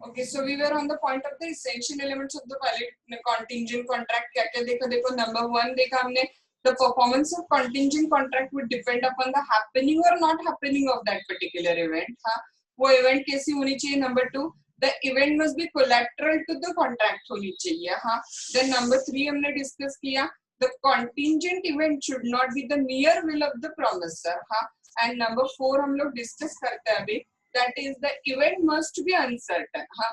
Okay, so we were on the point of the essential elements of the valid contingent contract. क्या क्या देखा, देखो number 1 देखा हमने, the performance of contingent contract would depend upon the happening or not happening of that particular event. हाँ, वो event कैसी होनी चाहिए. Number 2, the event must be collateral to the contract होनी चाहिए. हाँ, then नंबर 3 हमने डिस्कस किया, the contingent event should not be the mere will of the promisor. हाँ, and नंबर 4 हम लोग डिस्कस करते हैं अभी, that is the event must be uncertain. हाँ,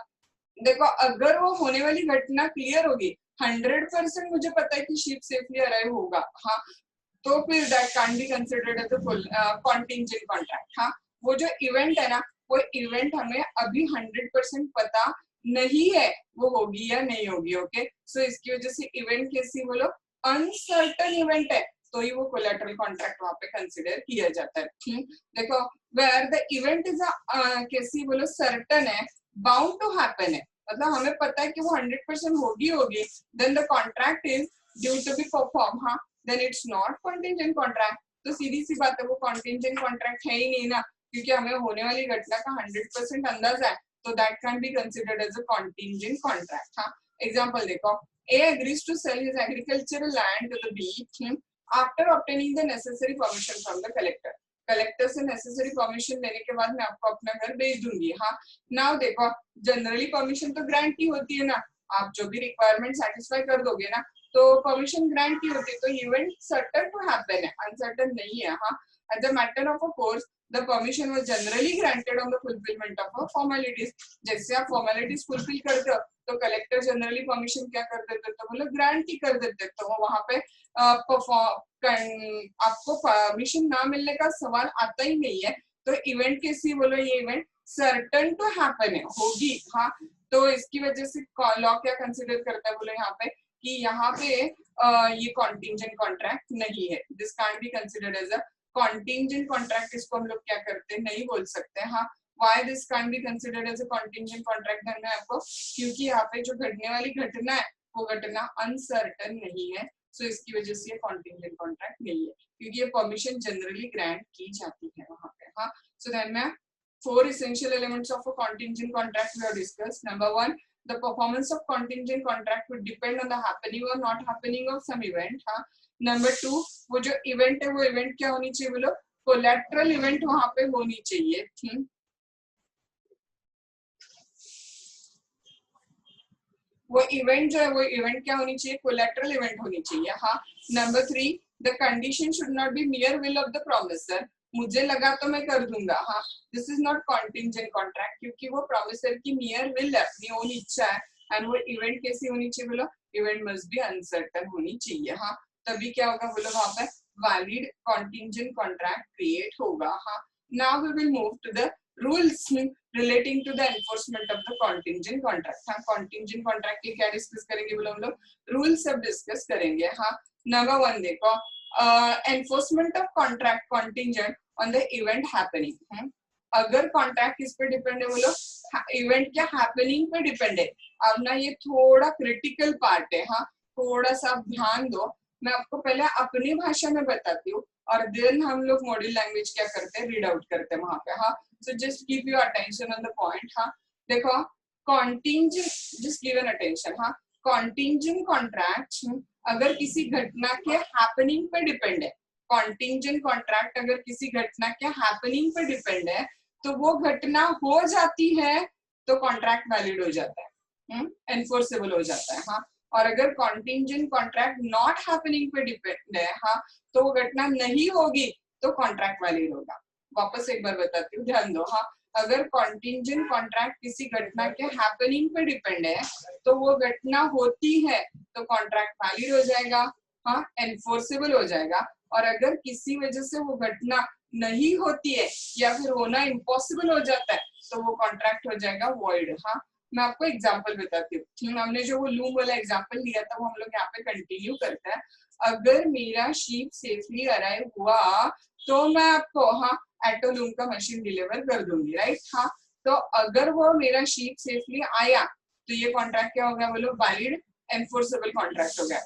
देखो अगर वो होने वाली घटना क्लियर होगी, 100% मुझे पता है कि शिप सेफली अराइव होगा, हाँ, तो फिर that can be considered as a contingent contract. हाँ, वो जो इवेंट है ना, वो इवेंट हमें अभी 100% पता नहीं है वो होगी या नहीं होगी. ओके, सो इसकी वजह से इवेंट कैसी बोलो, अनसर्टन इवेंट है, तो ही वो कोलैटरल कॉन्ट्रैक्ट वहां पे कंसिडर किया जाता है. देखो where the event is कैसी बोलो सर्टन है, बाउंड टू हैपन है, मतलब हमें पता है कि वो 100% होगी होगी, then the contract is due to be performed. हाँ, then it's not contingent contract. तो सीधी सी बात है, वो contingent contract है ही नहीं ना, क्योंकि हमें होने वाली घटना का 100% अंदाजा है, तो that can be considered as a contingent contract. हाँ, एग्जाम्पल देखो, A agrees to sell his agricultural land to the B after obtaining the necessary permission from the collector. Collector से नेसेसरी परमिशन लेने के बाद मैं आपको अपना घर भेज दूंगी. हाँ, नाउ देखो जनरली परमिशन तो ग्रांट की होती है ना, आप जो भी रिक्वायरमेंट सेटिस्फाई कर दोगे ना, तो परमिशन ग्रांट की होती है, तो इवेंट सर्टन टू हैपन है, अनसर्टन नहीं है. हाँ, as a matter of a course the permission was generally granted on the fulfilment of formalities. जैसे आप फॉर्मेलिटीज फुलफिल करते हो, तो कलेक्टर जनरली परमिशन क्या कर देते, तो मतलब ग्रांट ही कर देते, तो वो वहां पे आपको परमिशन ना मिलने का सवाल आता ही नहीं है. तो इवेंट कैसी बोलो, ये इवेंट सर्टन टू हैपन है, होगी. हाँ, तो इसकी वजह से लॉ क्या कंसिडर करता है बोलो यहाँ पे, कि यहाँ पे ये कॉन्टिंजेंट कॉन्ट्रैक्ट नहीं है. This can be considered as a contingent contract. इसको हम लोग क्या करते हैं, नहीं बोल सकते. हाँ, why this can be considered as a contingent contract धन है आपको, क्योंकि यहाँ पे जो घटने वाली घटना है वो घटना अनसर्टन नहीं है, सो इसकी वजह से ये कॉन्टिंजेंट कॉन्ट्रैक्ट नहीं है, क्योंकि ये परमिशन जनरली ग्रांट की जाती है वहां पे. हाँ, सो देन में 4 essential elements of a contingent contract we have discussed. Number 1, the performance of contingent contract would depend on the happening or not happening of some event. हाँ, number 2, वो जो इवेंट है वो इवेंट क्या होनी चाहिए बोलो, कोलैटरल इवेंट वहां पे होनी चाहिए. वो इवेंट जो है वो इवेंट क्या होनी चाहिए, कोलैटरल इवेंट होनी चाहिए. हाँ, number 3, the condition should not be मियर will of the promisor. मुझे लगा तो मैं कर दूंगा. हाँ, this is not contingent contract, क्योंकि वो प्रोमिसर की मियर विल है, अपनी ओन इच्छा है. एंड वो इवेंट कैसी होनी चाहिए बोलो, इवेंट मस्ट बी अनसर्टन होनी चाहिए. हाँ, तभी क्या होगा बोलो, वहां पे वैलिड कॉन्टिंजेंट कॉन्ट्रैक्ट क्रिएट होगा. हाँ, now we will move to the rules relating to the enforcement of the contingent contract. हाँ, contingent contract के क्या डिस्कस करेंगे बोलो हम लोग, रूल्स सब डिस्कस करेंगे. हाँ, नंबर 1 देखो, enforcement of contract contingent on the event happening. अगर कॉन्ट्रैक्ट किस पे डिपेंड है बोलो, इवेंट क्या हैपनिंग पे डिपेंड है. अब ना ये थोड़ा क्रिटिकल पार्ट है. हाँ, थोड़ा सा ध्यान दो, मैं आपको पहले अपनी भाषा में बताती हूँ, और देन हम लोग मॉड्यूल लैंग्वेज क्या करते हैं, रीड आउट करते हैं वहां पे. हाँ, so just keep your attention on the point. हाँ, देखो contingent, just give an attention. हाँ, contingent contract अगर किसी घटना के happening पे डिपेंड है, contingent contract अगर किसी घटना के happening पे डिपेंड है, तो वो घटना हो जाती है तो कॉन्ट्रैक्ट वैलिड हो जाता है, एनफोर्सेबल हो जाता है. हाँ, और अगर कॉन्टिंजेंट कॉन्ट्रैक्ट नॉट हैपनिंग पे डिपेंड है, हाँ, तो वो घटना नहीं होगी तो कॉन्ट्रैक्ट वैलिड होगा. वापस एक बार बताती हूँ, ध्यान दो. हाँ, अगर कॉन्टिंजेंट कॉन्ट्रैक्ट किसी घटना के हैपनिंग पे डिपेंड है, तो वो घटना होती है तो कॉन्ट्रैक्ट वैलिड हो जाएगा. हाँ, एनफोर्सेबल हो जाएगा. और अगर किसी वजह से वो घटना नहीं होती है या फिर होना इम्पॉसिबल हो जाता है, तो वो कॉन्ट्रैक्ट हो जाएगा वॉइड. हाँ, मैं आपको एग्जांपल बताती हूँ. हमने जो वो लूम वाला एग्जांपल लिया था वो हम लोग यहाँ पे कंटिन्यू करते हैं. अगर मेरा शीप सेफली अराइव हुआ तो मैं आपको हाँ एटो लूम का मशीन डिलीवर कर दूंगी, राइट. हाँ, तो अगर वो मेरा शीप सेफली आया तो ये कॉन्ट्रैक्ट क्या हो गया बोलो, वैलिड एनफोर्सेबल कॉन्ट्रैक्ट हो गया.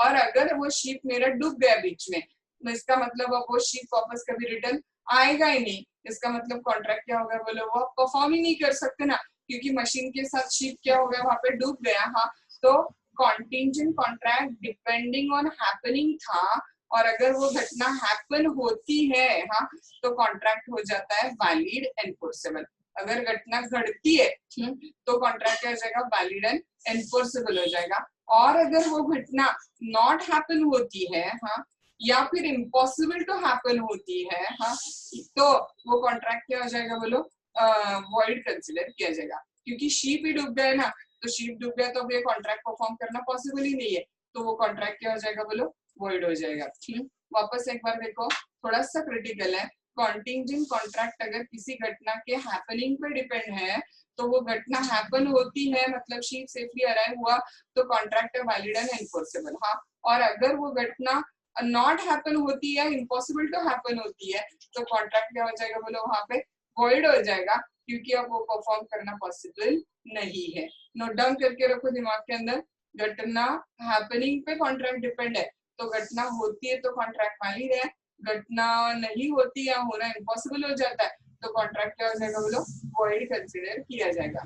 और अगर वो शीप मेरा डूब गया बीच में, तो इसका मतलब अब वो शीप वापस कभी रिटर्न आएगा ही नहीं. इसका मतलब कॉन्ट्रैक्ट क्या होगा बोलो, वो परफॉर्म ही नहीं कर सकते ना, क्योंकि मशीन के साथ शिप क्या हो गया, वहां पे डूब गया। हाँ, तो contingent contract depending on happening था, और अगर वो घटना हैपन होती है, हाँ, तो कॉन्ट्रैक्ट हो जाता है वैलिड एनफोर्सेबल। अगर घटना घटती है तो कॉन्ट्रैक्ट क्या हो जाएगा, वैलिड एंड एनफोर्सेबल हो जाएगा। और अगर वो घटना नॉट हैपन होती है, हाँ, या फिर इम्पॉसिबल टू हैपन होती है, हाँ, तो वो कॉन्ट्रैक्ट क्या हो जाएगा, बोलो वॉइड कंसिडर किया जाएगा। क्योंकि शीप ही डूब गया ना, तो शीप डूब गया तो अब ये कॉन्ट्रैक्ट परफॉर्म करना पॉसिबल ही नहीं है, तो वो कॉन्ट्रैक्ट क्या हो जाएगा, बोलो वॉइड हो जाएगा। वापस एक बार देखो, थोड़ा सा क्रिटिकल है। कॉन्टिंजेंट कॉन्ट्रैक्ट अगर किसी घटना के हैपनिंग पे डिपेंड है, तो वो घटना हैपन होती है, मतलब शीप सेफली अराइव हुआ, तो कॉन्ट्रैक्ट है वैलिड एंड एनफोर्सेबल। हाँ, और अगर वो घटना नॉट हैपन होती है, इम्पॉसिबल टू हैपन होती है, तो कॉन्ट्रैक्ट क्या हो जाएगा, बोलो वहां पे वॉइड हो जाएगा, क्योंकि अब वो परफॉर्म करना पॉसिबल नहीं है। नोट डाउन करके रखो दिमाग के अंदर, घटना हैपनिंग पे कॉन्ट्रैक्ट डिपेंड है, तो घटना होती है तो कॉन्ट्रैक्ट वैलिड है, घटना नहीं होती या होना इम्पॉसिबल हो जाता है, तो कॉन्ट्रैक्ट क्या हो जाएगा, बोलो वॉइड कंसिडर किया जाएगा।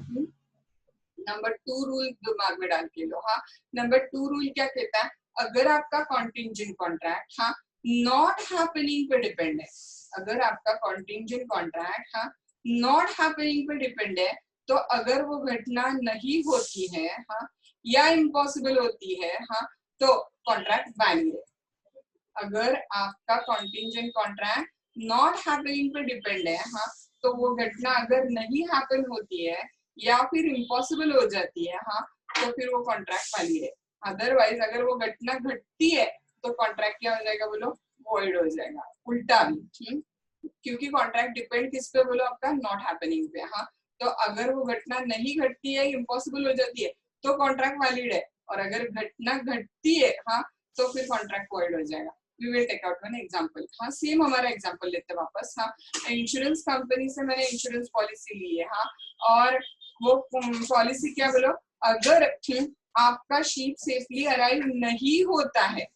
नंबर 2 रूल दिमाग में डाल के लो। हाँ, नंबर 2 रूल क्या कहता है, अगर आपका कॉन्टिंजेंट कॉन्ट्रैक्ट, हाँ, नॉट हैपनिंग पे डिपेंड है, अगर आपका कॉन्टिंजेंट कॉन्ट्रैक्ट, हाँ, नॉट हैपनिंग पे डिपेंड है, तो अगर वो घटना नहीं होती है, हाँ, या इम्पॉसिबल होती है, हाँ, तो कॉन्ट्रैक्ट वैलिड है। अगर आपका कॉन्टिंजेंट कॉन्ट्रैक्ट नॉट हैपनिंग पे डिपेंड है, हाँ, तो वो घटना अगर नहीं हैपन होती है या फिर इम्पॉसिबल हो जाती है, हाँ, तो फिर वो कॉन्ट्रैक्ट वैलिड है। अदरवाइज अगर वो घटना घटती है तो कॉन्ट्रैक्ट क्या हो जाएगा, बोलो वॉइड हो जाएगा। उल्टा भी, क्योंकि कॉन्ट्रैक्ट डिपेंड किस पे, बोलो आपका नॉट हैपनिंग पे। हाँ, तो अगर वो घटना नहीं घटती है, इम्पॉसिबल हो जाती है, तो कॉन्ट्रैक्ट वैलिड है, और अगर घटना घटती है, हाँ, तो फिर कॉन्ट्रैक्ट वॉइड हो जाएगा। We will take out one example. हाँ, सेम हमारा एग्जांपल लेते हैं वापस। हाँ, इंश्योरेंस कंपनी से मैंने इंश्योरेंस पॉलिसी ली है। हाँ, और वो पॉलिसी क्या, बोलो अगर आपका शिप सेफली अराइव नहीं होता है,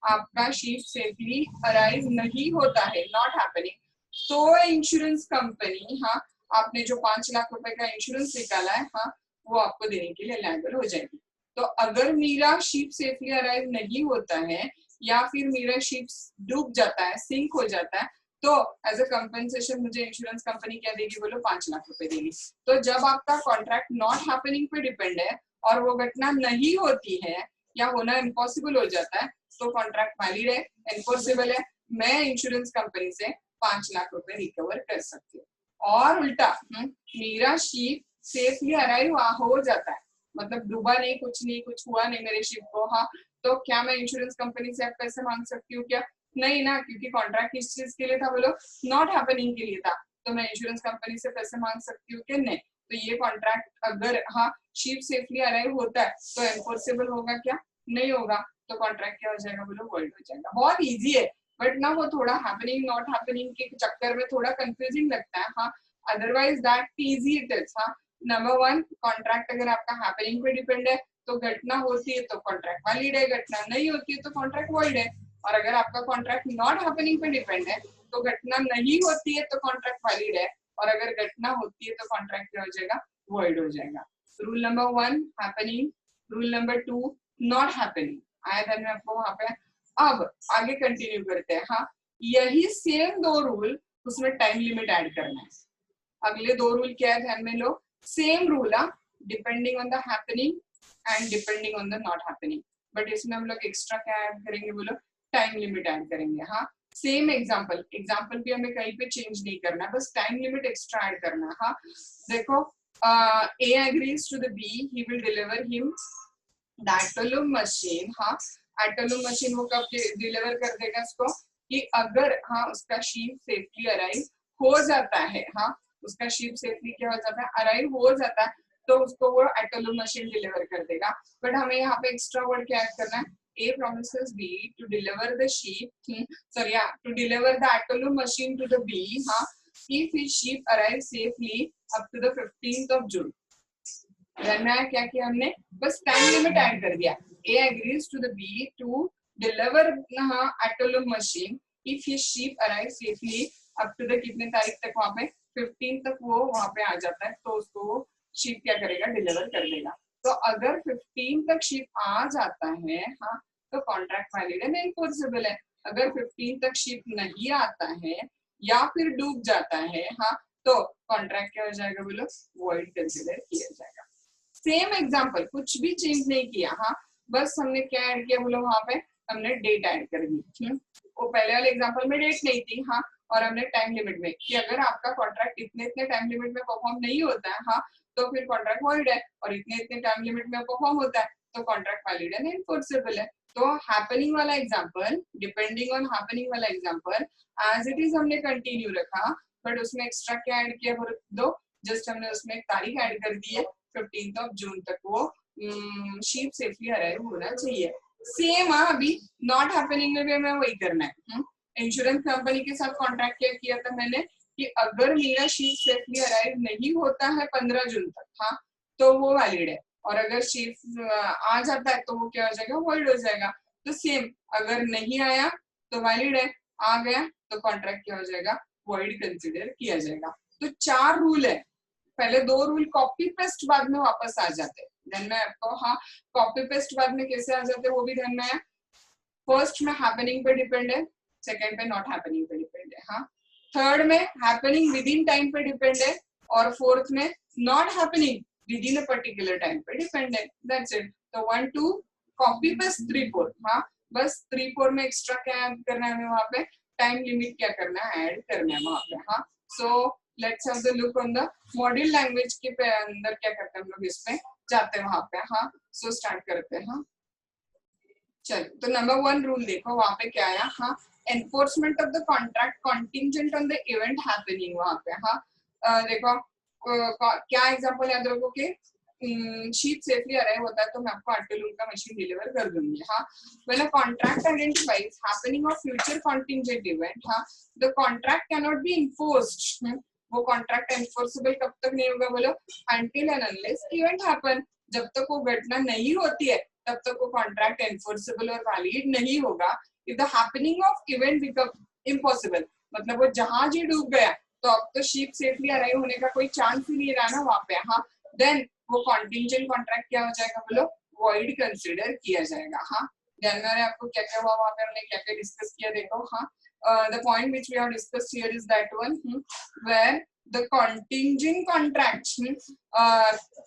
आपका शिप सेफली अराइव नहीं होता है, नॉट हैपनिंग, तो इंश्योरेंस कंपनी, हाँ, आपने जो 5 लाख रुपए का इंश्योरेंस निकाला है, हाँ, वो आपको देने के लिए लायबल हो जाएगी। तो अगर मेरा शिप सेफली अराइव नहीं होता है या फिर मेरा शिप डूब जाता है, सिंक हो जाता है, तो एज अ कंपेंसेशन मुझे इंश्योरेंस कंपनी क्या देगी, बोलो 5 लाख रुपए देगी। तो जब आपका कॉन्ट्रैक्ट नॉट हैपनिंग पे डिपेंड है और वो घटना नहीं होती है या होना इम्पॉसिबल हो जाता है, तो कॉन्ट्रैक्ट वैलिड है, एनफोर्सेबल है, मैं इंश्योरेंस कंपनी से 5 लाख रुपए रिकवर कर सकती हूँ। और उल्टा मेरा शिप सेफली अराइव हो जाता है, मतलब डूबा नहीं, कुछ नहीं, कुछ हुआ नहीं मेरे शिप को, हाँ, तो क्या मैं इंश्योरेंस कंपनी से आप पैसे मांग सकती हूँ क्या? नहीं ना, क्योंकि कॉन्ट्रैक्ट किस चीज के लिए था, बोलो नॉट हैपनिंग के लिए था, तो मैं इंश्योरेंस कंपनी से पैसे मांग सकती हूँ कि नहीं? तो ये कॉन्ट्रैक्ट अगर, हाँ, शिप सेफली अराइव होता है तो एनफोर्सेबल होगा क्या? नहीं होगा, तो कॉन्ट्रैक्ट क्या हो जाएगा, बोलो वॉइड हो जाएगा। बहुत इजी है, बट ना वो थोड़ा हैपनिंग नॉट हैपनिंग के चक्कर में थोड़ा कंफ्यूजिंग लगता है। हाँ, otherwise that easy it is. हाँ, नंबर 1, कॉन्ट्रैक्ट अगर आपका हैपनिंग पे डिपेंड है तो घटना होती है तो कॉन्ट्रैक्ट वैलिड है, घटना नहीं होती है तो कॉन्ट्रैक्ट वॉइड है। और अगर आपका कॉन्ट्रैक्ट नॉट हैपनिंग पे डिपेंड है तो घटना नहीं होती है तो कॉन्ट्रैक्ट वैलिड है, और अगर घटना होती है तो कॉन्ट्रैक्ट क्या हो जाएगा, वॉइड हो जाएगा। Rule number 1 happening, rule number 2 not happening. आया ध्यान में आपको वहां पे? अब आगे कंटिन्यू करते हैं। हाँ, यही सेम 2 रूल, उसमें टाइम लिमिट ऐड करना है। अगले 2 रूल क्या है, ध्यान में लो, same rule, depending on the happening and depending on the not happening, but इसमें हम लोग एक्स्ट्रा क्या ऐड करेंगे, बोलो टाइम लिमिट ऐड करेंगे। हाँ, सेम एग्जांपल भी हमें कहीं पे चेंज नहीं करना है, बस टाइम लिमिट एक्स्ट्रा ऐड करना है। हाँ, देखो, A agrees to the B, he will deliver him the Atolum machine। हाँ, Atolum machine वो कब डिलीवर कर देगा उसको, कि अगर, हाँ, उसका शिप सेफली अराइव हो जाता है, हाँ, उसका शिप सेफली क्या हो जाता है, अराइव हो जाता है, तो उसको वो एटोलूम मशीन डिलीवर कर देगा। बट हमें यहाँ पे एक्स्ट्रा वर्ड क्या ऐड करना है, A promises B to deliver the ship, to deliver the Atolum machine to the B, हाँ, if his ship arrives safely up to the 15th of June। करना है क्या किया हमने, बस टाइम लिमिट ऐड कर दिया। A agrees to the B to deliver Atolum machine if his ship arrives safely up to the कितने तारीख तक, वहां पे 15 तक वो वहां पे आ जाता है, तो उसको शिप क्या करेगा, डिलीवर कर देगा। तो अगर 15 तक शिप आ जाता है, हाँ, तो कॉन्ट्रैक्ट वैलिड एंड एनफोर्सेबल है। अगर 15 तक शिप नहीं आता है या फिर डूब जाता है, हाँ, तो कॉन्ट्रैक्ट क्या हो जाएगा बोलो, वॉइड कंसिडर किया जाएगा। सेम एग्जांपल, कुछ भी चेंज नहीं किया, हाँ, बस हमने क्या ऐड किया बोलो, वहां पे हमने डेट ऐड कर दी। वो पहले वाले एग्जांपल में डेट नहीं थी, हाँ, और हमने टाइम लिमिट में कि अगर आपका कॉन्ट्रैक्ट इतने इतने टाइम लिमिट में परफॉर्म नहीं होता है, हाँ, तो फिर कॉन्ट्रैक्ट वॉइड है, और इतने इतने टाइम लिमिट में परफॉर्म होता है तो कॉन्ट्रैक्ट वैलिड एंड एनफोर्सेबल है। तो हैपनिंग वाला एग्जांपल, डिपेंडिंग ऑन हैपनिंग वाला एग्जांपल एज इट इज हमने कंटिन्यू रखा, बट उसमें एक्स्ट्रा क्या ऐड किया बोलो दो, जस्ट हमने उसमें एक तारीख ऐड कर दी है, 15 जून तक वो शिप सेफली अराइव होना चाहिए। सेम अभी नॉट हैपनिंग में भी हमें वही करना है। इंश्योरेंस कंपनी के साथ कॉन्ट्रैक्ट क्या किया था मैंने कि अगर मेरा शिप सेफली अराइव नहीं होता है 15 जून तक, हाँ, तो वो वैलिड है, और अगर शिप आ जाता है तो वो क्या हो जाएगा, वॉइड हो जाएगा। तो सेम, अगर नहीं आया तो वैलिड है, आ गया तो कॉन्ट्रैक्ट क्या हो जाएगा, वॉइड कंसिडर किया जाएगा। तो 4 रूल है, पहले 2 रूल कॉपी पेस्ट बाद में वापस आ जाते हैं, ध्यान में आपको, हाँ, कॉपी पेस्ट बाद में कैसे आ जाते हैं वो भी ध्यान में है। फर्स्ट में हैपनिंग पे डिपेंड है, सेकंड पे नॉट हैपनिंग पे डिपेंड है, हाँ, थर्ड में हैपनिंग विद इन टाइम पे डिपेंड है, और फोर्थ में not happening with in a particular time पे डिपेंड है। That's it. तो 1 2 कॉपी पेस्ट 3 4, हाँ, बस 3 4 में एक्स्ट्रा क्या ऐड करना है हमें, वहां पे टाइम लिमिट क्या करना है, ऐड करना है वहां पे, हाँ। So let's have the look on the module language के पे अंदर क्या करते हैं हम लोग, इस पे जाते हैं वहां पे, हाँ। सो स्टार्ट करते हैं, हाँ। चलो, तो नंबर 1 रूल देखो वहां पे क्या आया, हाँ, enforcement of the contract contingent on the event happening, वहां पे, हाँ, देखो क्या एग्जांपल याद रखो कि शीप सेफली अराइव होता है तो मैं आपको आर्टिलूम का मशीन डिलीवर कर दूंगी, हाँ। When a contract identifies happening of future contingent event, हाँ, the contract can not be enforced, वो कॉन्ट्रैक्ट एनफोर्सेबल कब तक नहीं होगा बोलो, until and unless event happen, जब तक वो घटना नहीं होती है तब तक वो कॉन्ट्रैक्ट एनफोर्सेबल और वैलिड नहीं होगा। If the happening of event become impossible, मतलब वो जहाज ही डूब गया तो अब तो शिप सेफली अराइव होने का कोई चांस ही नहीं रहा ना वहां पे, हाँ, देन वो कॉन्टिंजेंट कॉन्ट्रैक्ट क्या हो जाएगा बोलो, वॉइड कंसिडर किया जाएगा, हाँ। ध्यान में आपको क्या क्या हुआ वहां पे, हमने क्या क्या डिस्कस किया देखो, हाँ। The point which we have discussed here is that one, where the contingent contract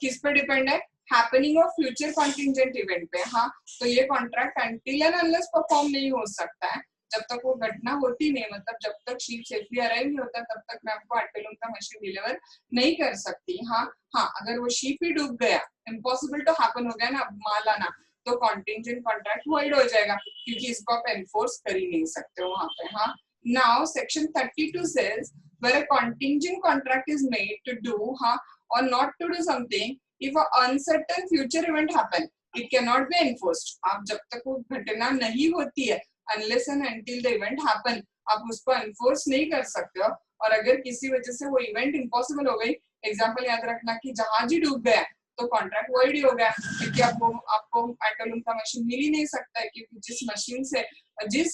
किस पे डिपेंड है, happening of future contingent event पे, हाँ। तो ये contract until and unless perform नहीं हो सकता है जब तक वो घटना होती नहीं, मतलब जब तक शिप सेफली अराइव नहीं होता तब तक मैं आपको आर्टिलूम का मशीन डिलीवर नहीं कर सकती, हाँ। हाँ, अगर वो शिप ही डूब गया, इम्पॉसिबल तो हैपन हो गया ना, माल आना, तो कॉन्टिंजेंट कॉन्ट्रैक्ट वॉइड हो जाएगा क्योंकि इसको आप एनफोर्स कर ही नहीं सकते हो वहां पे, हाँ। Now section 32 says where a contingent contract is made to do, हाँ, or not to do something if a uncertain future event happen, it cannot be enforced। आप जब तक वो घटना नहीं होती है, unless and until the event happen, आप उसको एनफोर्स नहीं कर सकते हो। और अगर किसी वजह से वो इवेंट इम्पॉसिबल हो गई, एग्जांपल याद रखना कि जहाज ही डूब गया तो कॉन्ट्रैक्ट वॉइड ही हो गया क्योंकि आपको आर्टिलूम का मशीन मिल ही नहीं सकता है, क्योंकि जिस मशीन से, जिस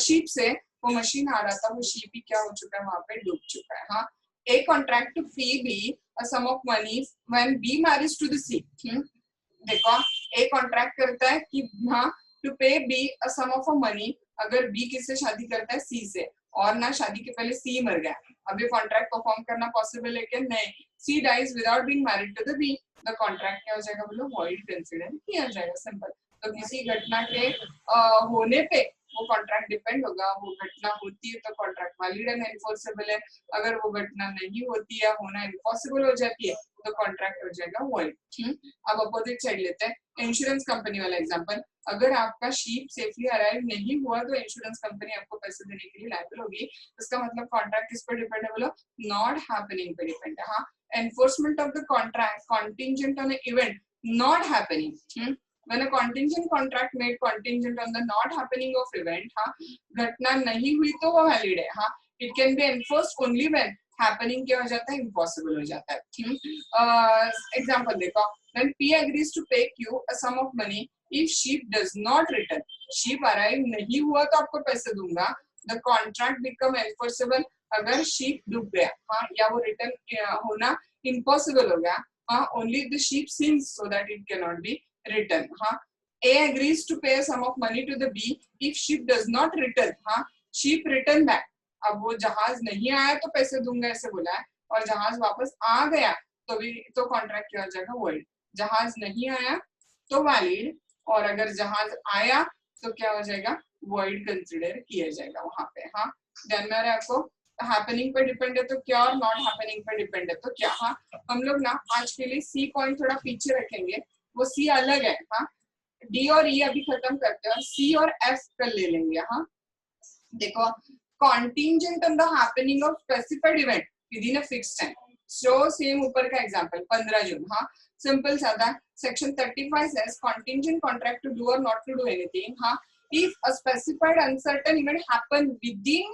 शिप से वो मशीन आ रहा था वो शिप ही क्या हो चुका है, वहां पे डूब चुका है, हाँ। A contract to fee B a sum of money when B marries to the C। देखो, A कॉन्ट्रैक्ट करता है कि हाँ टू पे B a sum of a money, अगर B किससे शादी करता है, C से, और ना शादी के पहले C मर गया, अब ये कॉन्ट्रैक्ट परफॉर्म करना पॉसिबल है कि नहीं, C dies without being married to the B, the contract क्या हो जाएगा बोलो, वॉइड कंसीडर किया जाएगा, सिंपल। तो किसी घटना के होने पे वो कॉन्ट्रैक्ट डिपेंड होगा, वो घटना होती है तो कॉन्ट्रैक्ट वैलिड एंड एनफोर्सेबल है, अगर वो घटना नहीं होती है, होना इम्पॉसिबल हो जाती है तो कॉन्ट्रैक्ट हो जाएगा वॉइड। अब अपोजिट साइड लेते हैं, इंश्योरेंस कंपनी वाला एग्जांपल, अगर आपका शिप सेफली अराइव नहीं हुआ तो इंश्योरेंस कंपनी आपको पैसे देने के लिए लायबल होगी, इसका मतलब कॉन्ट्रैक्ट किस पर डिपेंड है बोलो, नॉट हैपनिंग पे डिपेंड है, हाँ। enforcement of the contract contingent on an event not happening, when a contingent contract made contingent on the not happening of event, हाँ, घटना नहीं हुई तो वो वैलिड है, हाँ। it can be enforced only when happening क्या हो जाता है, impossible हो जाता है। एग्जांपल देखो, when P agrees to pay Q a sum of money if ship does not return, ship arrive नहीं हुआ तो आपको पैसे दूंगा, the contract become enforceable अगर शिप डूब गया, हाँ, या वो रिटर्न होना इम्पॉसिबल हो गया only the sheep sins so that it cannot be written. A agrees to pay a sum of money to the B if sheep does not return. sheep return back. अब वो जहाज नहीं आया तो पैसे दूंगा ऐसे बोला है, और जहाज वापस आ गया तो भी तो कॉन्ट्रैक्ट क्या हो जाएगा, वॉइड. जहाज नहीं आया तो वैलिड, और अगर जहाज आया तो क्या हो जाएगा, वॉइड कंसिडर किया जाएगा वहां पे. ध्यान में आ रहा है आपको. हैपनिंग पे डिपेंड है तो क्या, और नॉट हैपनिंग पे डिपेंड है तो क्या. हम लोग ना आज के लिए सी पॉइंट थोड़ा पीछे रखेंगे, वो सी अलग है. डी और ई अभी खत्म करते हैं और सी और एफ कल ले लेंगे. देखो, contingent on the happening of specified event with in a fixed time. So same ऊपर का एग्जांपल 15 जून. सिंपल सा था. Section 35 says contingent contract to do or not to do anything. if a specified uncertain event happen within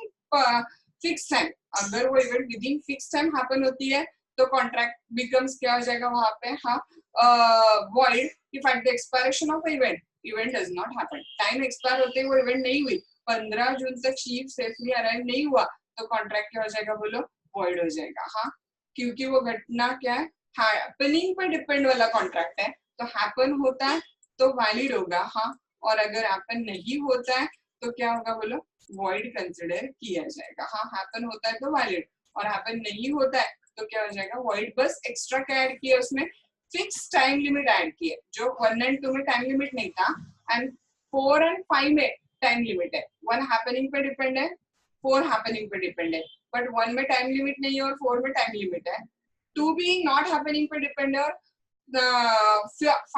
fixed time, अगर वो event within fixed time happen होती है तो contract becomes क्या हो जाएगा वहां पे, void if at the expiration of event does not happen. Time expire होते वो इवेंट नहीं हुई, 15 जून तक शीप सेफली अराइव नहीं हुआ तो कॉन्ट्रैक्ट क्या हो जाएगा बोलो, void हो जाएगा. क्योंकि वो घटना क्या है, हैपनिंग पर डिपेंड वाला कॉन्ट्रैक्ट है, तो हैपन होता है तो वैलिड होगा. और अगर हैपन नहीं होता है तो क्या होगा बोलो, वॉइड कंसिडर किया जाएगा. हैपन होता है तो वैलिड, और हैपन नहीं होता है तो क्या हो जाएगा, वॉइड. बस एक्स्ट्रा क्या ऐड किया उसमें, फिक्स टाइम लिमिट ऐड की है, जो 1 और 2 में टाइम लिमिट नहीं था, एंड 4 और 5 में टाइम लिमिट है. 1 हैपनिंग पे डिपेंड है, 4 हैपनिंग पे डिपेंड है, बट 1 में टाइम लिमिट नहीं है और 4 में टाइम लिमिट है. 2 भी नॉट हैपनिंग पे डिपेंड है, और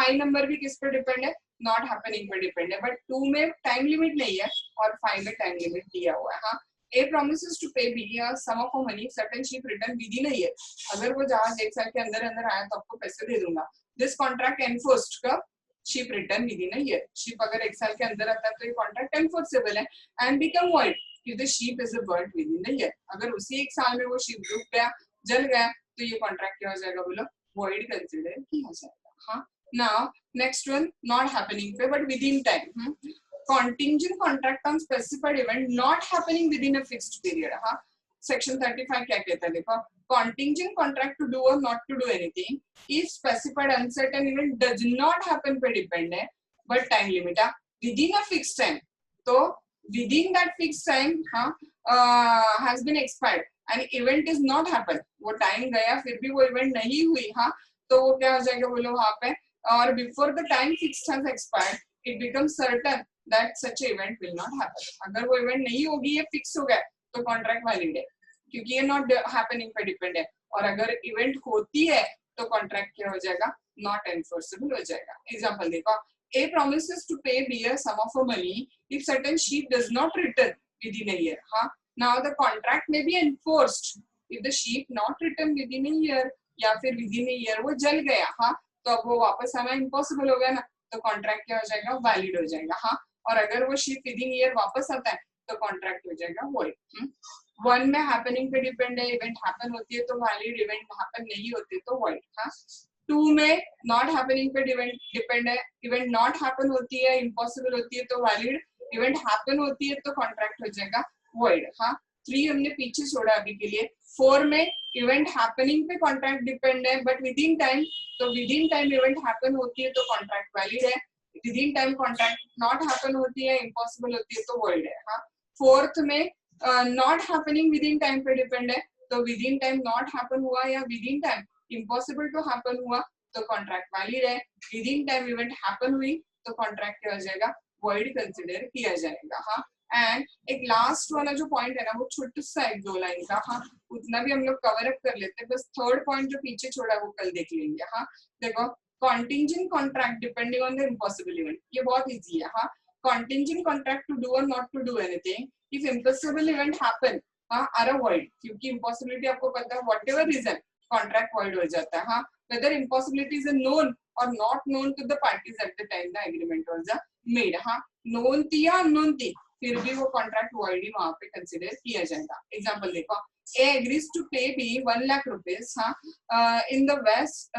5 नंबर भी किस पे डिपेंड है, नॉट हैपनिंग पे डिपेंड है, बट 2 में टाइम लिमिट नहीं है और 5 में टाइम लिमिट दिया हुआ है. A promises to pay B a sum of money certain sheep return within a year. अगर वो जहाज 1 साल के अंदर आया तो आपको पैसे दे दूंगा. This contract enforced कब, sheep return within a year. sheep अगर 1 साल के अंदर आता है तो ये contract enforceable है and become void if the sheep is burnt within a year. अगर उसी 1 साल में वो sheep डूब गया, जल गया, तो ये contract क्या हो जाएगा बोलो, void consider किया जाएगा. Now next one, not happening पे but within time. Contingent contract on specified event not happening within a fixed period. Section 35 क्या कहता है देखो, contingent contract to do or not to do anything if specified uncertain event does not happen पे depend है, but time limit within a fixed time. तो within that fixed time has been expired and event is not happen, वो time गया फिर भी वो event नहीं हुई, तो वो क्या हो जाएगा बोलो वहां पे, और before the time fixed has expired it becomes certain that such event will not happen. अगर वो इवेंट नहीं होगी, ये फिक्स हो गया तो कॉन्ट्रैक्ट वैलिड है, क्योंकि ये नॉट हैपनिंग पे डिपेंड है. और अगर इवेंट होती है तो कॉन्ट्रैक्ट क्या हो जाएगा, नॉट एनफोर्सेबल हो जाएगा. एग्जांपल देखो, A promises to pay B a sum of money if certain sheep does not return within a year. Now the contract may be enforced if the sheep not return within a year, या फिर within a year वो जल गया, तो अब वो वापस आना इम्पॉसिबल हो गया ना, तो कॉन्ट्रैक्ट क्या हो जाएगा, वैलिड हो जाएगा. और अगर वो शीप विद इन ईयर वापस आता है तो कॉन्ट्रैक्ट हो जाएगा वॉइड. 1 में हैपनिंग पे डिपेंड है, इवेंट हैपन होती है तो वैलिड, इवेंट हैपन नहीं होती तो वॉइड. 2 में नॉट हैपनिंग पे डिपेंड है, इवेंट नॉट हैपन होती है, इम्पॉसिबल होती है तो वैलिड, इवेंट हैपन होती है तो कॉन्ट्रैक्ट हो जाएगा वॉइड. 3 हमने पीछे छोड़ा अभी के लिए. 4 में इवेंट हैपनिंग पे कॉन्ट्रैक्ट डिपेंड है बट विद इन टाइम, तो within time event happen होती है तो कॉन्ट्रैक्ट वैलिड है, within time contract not happen होती है, इम्पॉसिबल होती है तो वॉइड है. 4th में not happening within time पे डिपेंड है, तो within time not happen हुआ या within time impossible to happen हुआ तो कॉन्ट्रैक्ट वैलिड है, within time event happen हुई तो कॉन्ट्रैक्ट क्या हो जाएगा, वॉइड कंसिडर किया जाएगा. एंड एक लास्ट वाला जो पॉइंट है ना, वो छोटा सा 1-2 लाइन का, उतना भी हम लोग कवर अप कर लेते हैं, बस 3rd पॉइंट जो पीछे छोड़ा वो कल देख लेंगे. देखो, contingent contract depending on the impossible event, ये बहुत इजी है. contingent contract to do or not to do anything if impossible event happen are a void, क्योंकि impossibility आपको पता है, whatever reason contract void हो जाता है. whether impossibility is known or not known to the parties at the time the agreement was made. known थी या unknown थी, फिर भी वो contract void ही वहां पे consider किया जाएगा. example देखो, A agrees to pay B 1 lakh rupees in the west,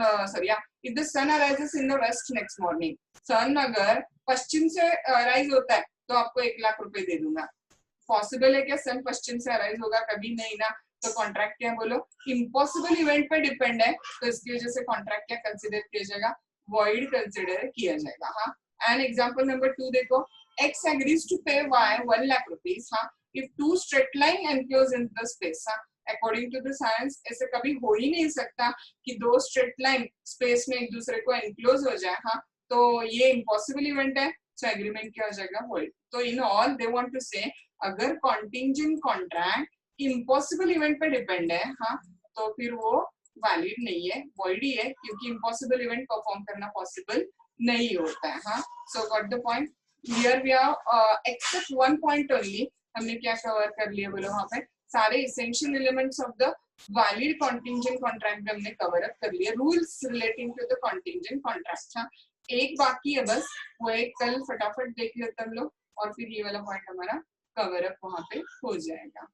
if the sun arises in the west next morning. sun अगर पश्चिम से अराइज होता है तो आपको 1 लाख रुपए दे दूंगा. पॉसिबल है क्या सन पश्चिम से अराइज होगा, कभी नहीं ना. तो कॉन्ट्रैक्ट क्या है बोलो, इम्पॉसिबल इवेंट पे डिपेंड है, तो इसकी वजह से कॉन्ट्रैक्ट क्या कंसिडर किया जाएगा, वॉइड कंसिडर किया जाएगा। हाँ, एंड एग्जांपल नंबर 2 देखो, x agrees to pay y 1 lakh rupees, हाँ, if two straight line enclose in the space, हाँ, अकॉर्डिंग टू द साइंस ऐसे कभी हो ही नहीं सकता कि दो स्ट्रेट लाइन स्पेस में एक दूसरे को एनक्लोज हो जाए। हाँ, तो ये इम्पॉसिबल इवेंट है, सो एग्रीमेंट क्या हो जाएगा, वॉइड। तो in all they want to say अगर कॉन्टिंजेंट कॉन्ट्रैक्ट इम्पॉसिबल इवेंट पे डिपेंड है, हाँ, तो फिर वो वैलिड नहीं है, वॉइड ही है, क्योंकि इम्पॉसिबल इवेंट परफॉर्म करना पॉसिबल नहीं होता है। हाँ, so got the point. Here we are except one point only, हमने क्या कवर कर लिया बोलो, वहां पे सारे essential elements of the valid contingent contract हमने कवर अप कर लिया, rules relating to the contingent contract. हाँ, एक बाकी है बस, वो एक कल फटाफट देख लेते हम लोग, और फिर ये वाला पॉइंट हमारा कवर अप वहां पे हो जाएगा।